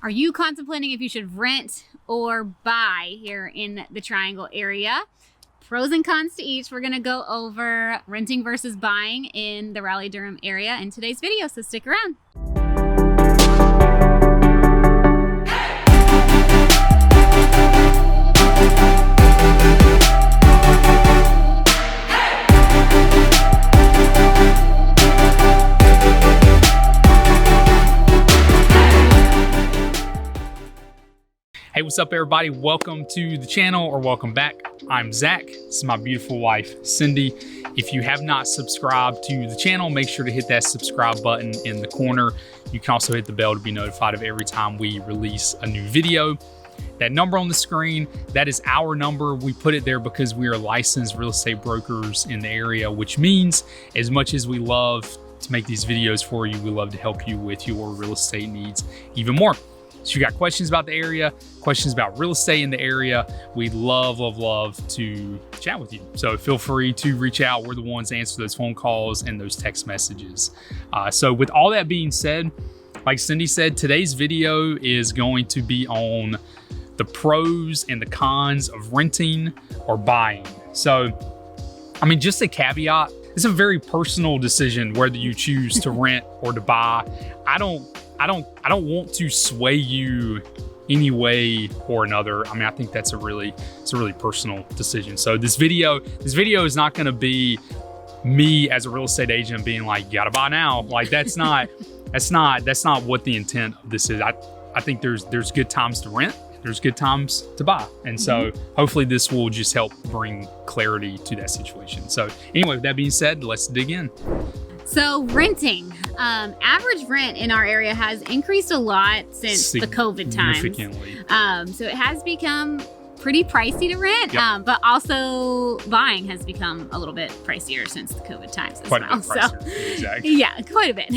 Are you contemplating if you should rent or buy here in the Triangle area? Pros and cons to each. We're gonna go over renting versus buying in the Raleigh-Durham area in today's video, so stick around. Hey, what's up everybody? Welcome to the channel, or welcome back. I'm Zach. This is my beautiful wife, Cindy. If you have not subscribed to the channel, make sure to hit that subscribe button in the corner. You can also hit the bell to be notified of every time we release a new video. That number on the screen, that is our number. We put it there because we are licensed real estate brokers in the area, which means as much as we love to make these videos for you, we love to help you with your real estate needs even more. So if you got questions about the area, questions about real estate in the area, we'd love to chat with you. So feel free to reach out. We're the ones to answer those phone calls and those text messages. So with all that being said, like Cindy said, today's video is going to be on the pros and the cons of renting or buying. So, I mean, just a caveat, it's a very personal decision whether you choose to rent or to buy. I don't want to sway you any way or another. I mean, I think it's a really personal decision. So this video is not going to be me as a real estate agent being like, you gotta buy now. Like that's not what the intent of this is. I think there's good times to rent. There's good times to buy. And so hopefully this will just help bring clarity to that situation. So anyway, with that being said, let's dig in. So renting, average rent in our area has increased a lot since the COVID times. Significantly. So it has become pretty pricey to rent, Yep. but also buying has become a little bit pricier since the COVID times as Quite well. a bit pricier, exactly. Yeah, quite a bit.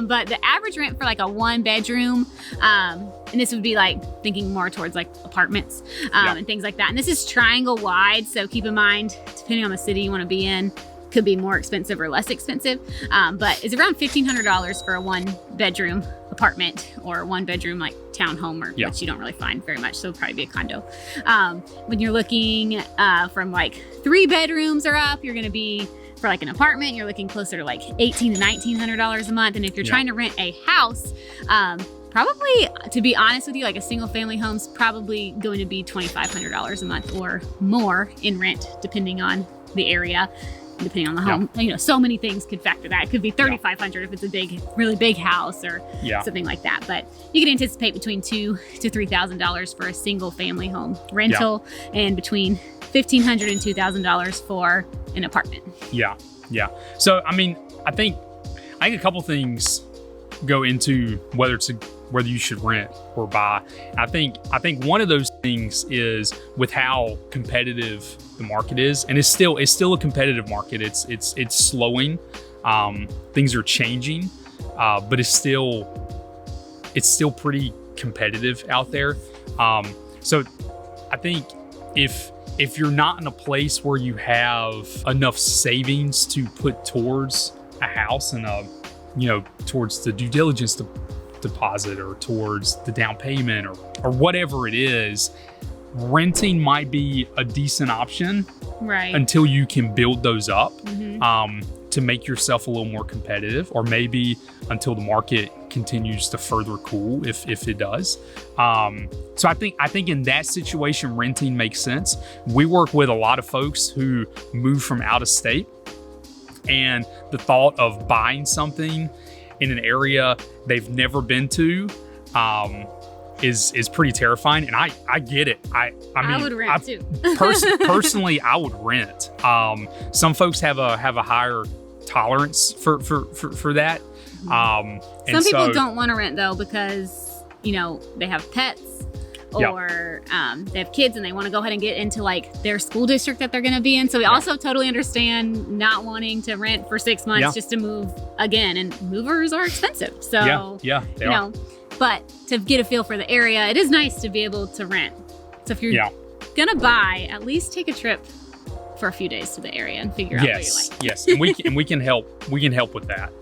But the average rent for like a one bedroom, and this would be like thinking more towards like apartments and things like that. And this is Triangle wide, so keep in mind, depending on the city you want to be in, could be more expensive or less expensive, but it's around $1,500 for a one bedroom apartment or one bedroom like townhome, or which you don't really find very much, so it'll probably be a condo. When you're looking from like 3 bedrooms or up, you're going to be, for like an apartment, you're looking closer to like $1,800 to $1,900 a month. And if you're trying to rent a house, probably, to be honest with you, like a single family home's probably going to be $2,500 a month or more in rent, depending on the area. Depending on the home, you know, so many things could factor that. It could be $3,500 if it's a really big house or something like that. But you can anticipate between $2,000 to $3,000 for a single family home rental, and between $1,500 and $2,000 for an apartment. Yeah. So I mean, I think a couple things go into whether you should rent or buy. I think one of those things is with how competitive the market is, and it's still a competitive market. It's slowing. Things are changing, but it's still pretty competitive out there. So I think if you're not in a place where you have enough savings to put towards a house and towards the due diligence deposit or towards the down payment or whatever it is, renting might be a decent option, right? Until you can build those up to make yourself a little more competitive, or maybe until the market continues to further cool, if it does. So I think in that situation, renting makes sense. We work with a lot of folks who move from out of state, and the thought of buying something in an area they've never been to is pretty terrifying, and I get it. I mean, I would rent too. Personally, I would rent. Some folks have a higher tolerance for that. Some people don't want to rent though because they have pets or they have kids and they want to go ahead and get into like their school district that they're going to be in. So we also totally understand not wanting to rent for 6 months just to move again, and movers are expensive. So they are. But to get a feel for the area, it is nice to be able to rent. So if you're gonna buy, at least take a trip for a few days to the area and figure out what you like. Yes, and we can help with that.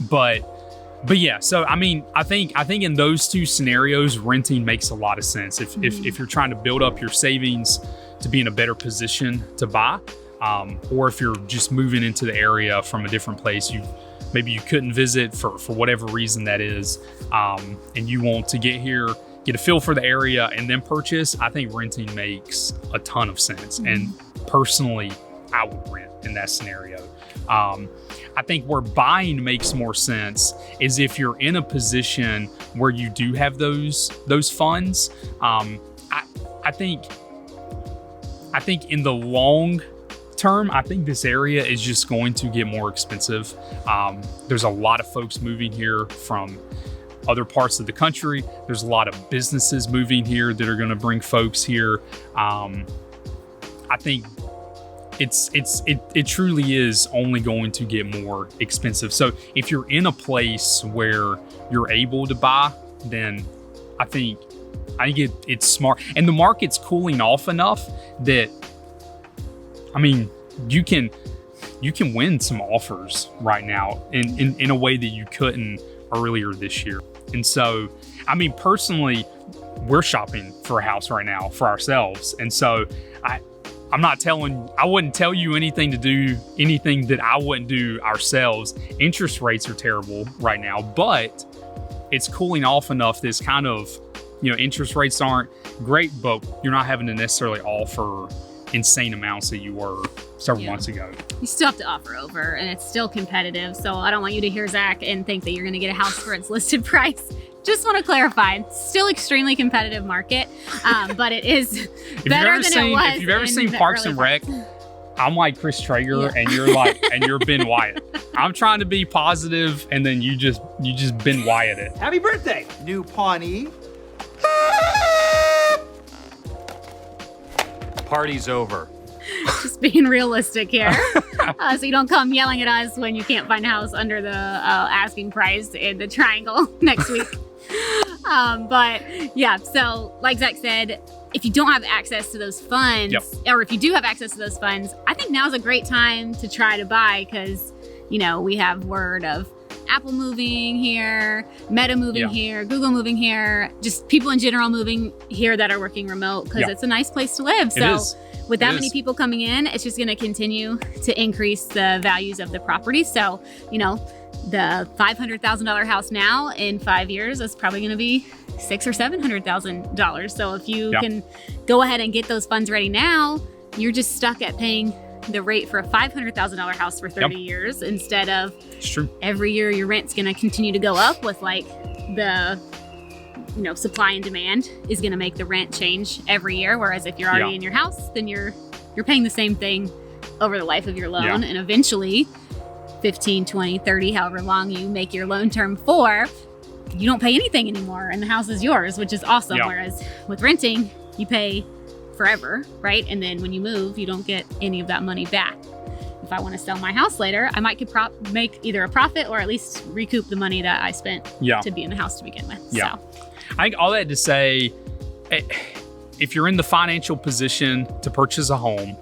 But But yeah, so I mean, I think in those two scenarios, renting makes a lot of sense. If you're trying to build up your savings to be in a better position to buy, or if you're just moving into the area from a different place, maybe you couldn't visit for whatever reason that is, and you want to get here, get a feel for the area, and then purchase, I think renting makes a ton of sense. And personally, I would rent in that scenario. I think where buying makes more sense is if you're in a position where you do have those funds. I think in the long term, I think this area is just going to get more expensive. There's a lot of folks moving here from other parts of the country. There's a lot of businesses moving here that are going to bring folks here. I think it truly is only going to get more expensive. So if you're in a place where you're able to buy, then I think it's smart. And the market's cooling off enough that, I mean, you can win some offers right now in a way that you couldn't earlier this year. And so, I mean, personally, we're shopping for a house right now for ourselves. And so I wouldn't tell you anything that I wouldn't do ourselves. Interest rates are terrible right now, but it's cooling off enough that's kind of, interest rates aren't great, but you're not having to necessarily offer insane amounts that you were several months ago. You still have to offer over, and it's still competitive. So I don't want you to hear Zach and think that you're going to get a house for its listed price. Just want to clarify, it's still extremely competitive market, but it is better than it was. If you've ever seen Parks and Rec, I'm like Chris Traeger, and you're Ben Wyatt. I'm trying to be positive, and then you just Ben Wyatt it. Happy birthday, new Pawnee. Party's over. Just being realistic here, so you don't come yelling at us when you can't find a house under the asking price in the Triangle next week. But yeah, so like Zach said, if you don't have access to those funds, or if you do have access to those funds, I think now's a great time to try to buy, because we have word of Apple moving here, Meta moving here, Google moving here, just people in general moving here that are working remote, because it's a nice place to live. So with that many people coming in, it's just going to continue to increase the values of the property. So, the $500,000 house now in 5 years is probably going to be $600,000 or $700,000. So if you can go ahead and get those funds ready now, you're just stuck at paying the rate for a $500,000 house for 30 years instead of every year your rent's going to continue to go up with like the supply and demand is going to make the rent change every year. Whereas if you're already in your house, then you're paying the same thing over the life of your loan, and eventually 15, 20, 30, however long you make your loan term for, you don't pay anything anymore and the house is yours, which is awesome. Whereas with renting, you pay forever, right? And then when you move, you don't get any of that money back. If I want to sell my house later, I might make either a profit or at least recoup the money that I spent to be in the house to begin with. So I think all that to say, if you're in the financial position to purchase a home,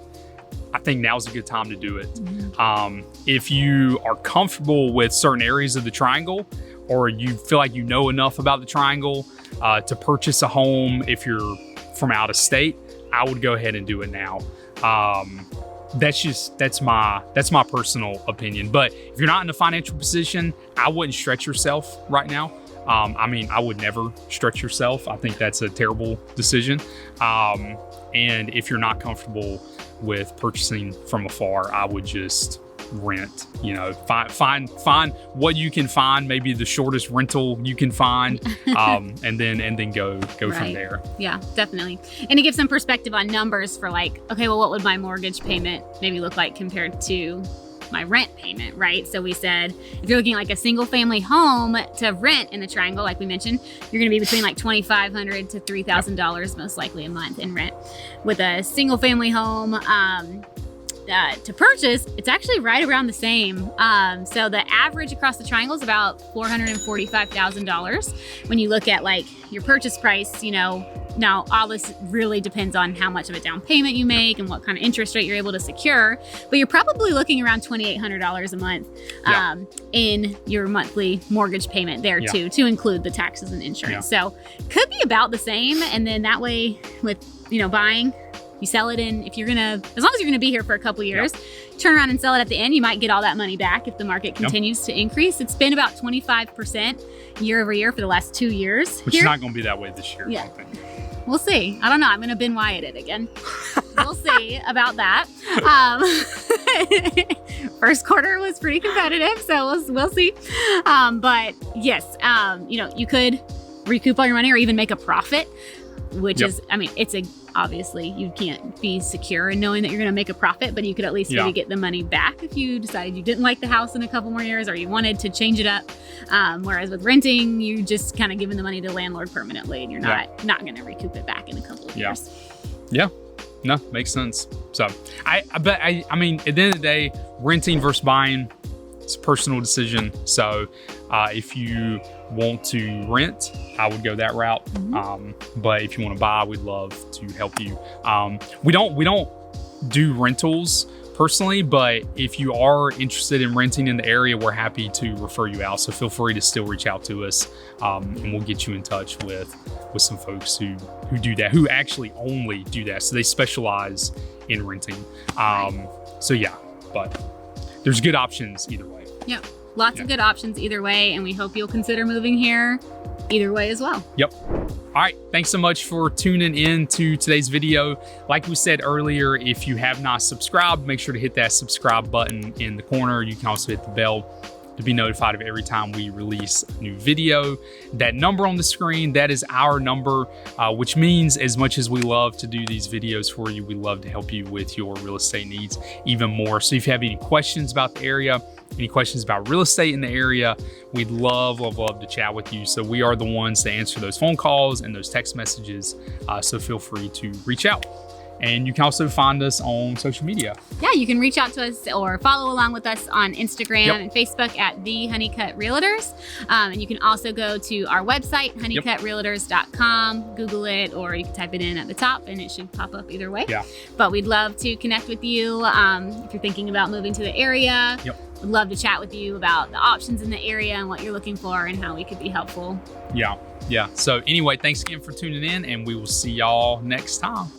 I think now's a good time to do it. If you are comfortable with certain areas of the Triangle, or you feel like you know enough about the Triangle to purchase a home, if you're from out of state, I would go ahead and do it now. That's my personal opinion. But if you're not in a financial position, I wouldn't stretch yourself right now. I would never stretch yourself. I think that's a terrible decision. And if you're not comfortable with purchasing from afar, I would just rent. Find what you can find, maybe the shortest rental you can find, and then go from there. Yeah, definitely. And to give some perspective on numbers for like, okay, well, what would my mortgage payment maybe look like compared to my rent payment, right? So we said, if you're looking at like a single family home to rent in the Triangle, like we mentioned, you're gonna be between like $2,500 to $3,000 most likely a month in rent. With a single family home to purchase, it's actually right around the same. So the average across the Triangle is about $445,000. When you look at like your purchase price, Now, all this really depends on how much of a down payment you make and what kind of interest rate you're able to secure. But you're probably looking around $2,800 a month in your monthly mortgage payment there too, to include the taxes and insurance. So could be about the same. And then that way with, buying, you sell it in, if you're gonna, as long as you're gonna be here for a couple years, turn around and sell it at the end, you might get all that money back if the market continues to increase. It's been about 25% year over year for the last 2 years. Which is not gonna be that way this year, I don't think. We'll see. I don't know. I'm going to Ben Wyatt it again. We'll see about that. First quarter was pretty competitive, so we'll see. But yes, you could recoup all your money or even make a profit, which is, obviously you can't be secure in knowing that you're going to make a profit, but you could at least maybe get the money back if you decided you didn't like the house in a couple more years or you wanted to change it up. Whereas with renting, you just kind of giving the money to the landlord permanently and you're not going to recoup it back in a couple of years. Yeah. No, makes sense. So but at the end of the day, renting versus buying, it's a personal decision. So if you want to rent, I would go that route. But if you want to buy, we'd love to help you. We don't do rentals personally, but if you are interested in renting in the area, we're happy to refer you out. So feel free to still reach out to us, and we'll get you in touch with some folks who do that, who actually only do that. So they specialize in renting. So yeah, but there's good options either way. Yep. Lots of good options either way, and we hope you'll consider moving here either way as well. Yep. All right, thanks so much for tuning in to today's video. Like we said earlier, if you have not subscribed, make sure to hit that subscribe button in the corner. You can also hit the bell to be notified of every time we release a new video. That number on the screen, that is our number, which means as much as we love to do these videos for you, we love to help you with your real estate needs even more. So if you have any questions about the area, any questions about real estate in the area, we'd love to chat with you. So we are the ones to answer those phone calls and those text messages. So feel free to reach out. And you can also find us on social media. Yeah, you can reach out to us or follow along with us on Instagram and Facebook at The Honeycut Realtors. And you can also go to our website, honeycutrealtors.com, Google it, or you can type it in at the top and it should pop up either way. Yeah. But we'd love to connect with you if you're thinking about moving to the area. We'd love to chat with you about the options in the area and what you're looking for and how we could be helpful. Yeah. So anyway, thanks again for tuning in and we will see y'all next time.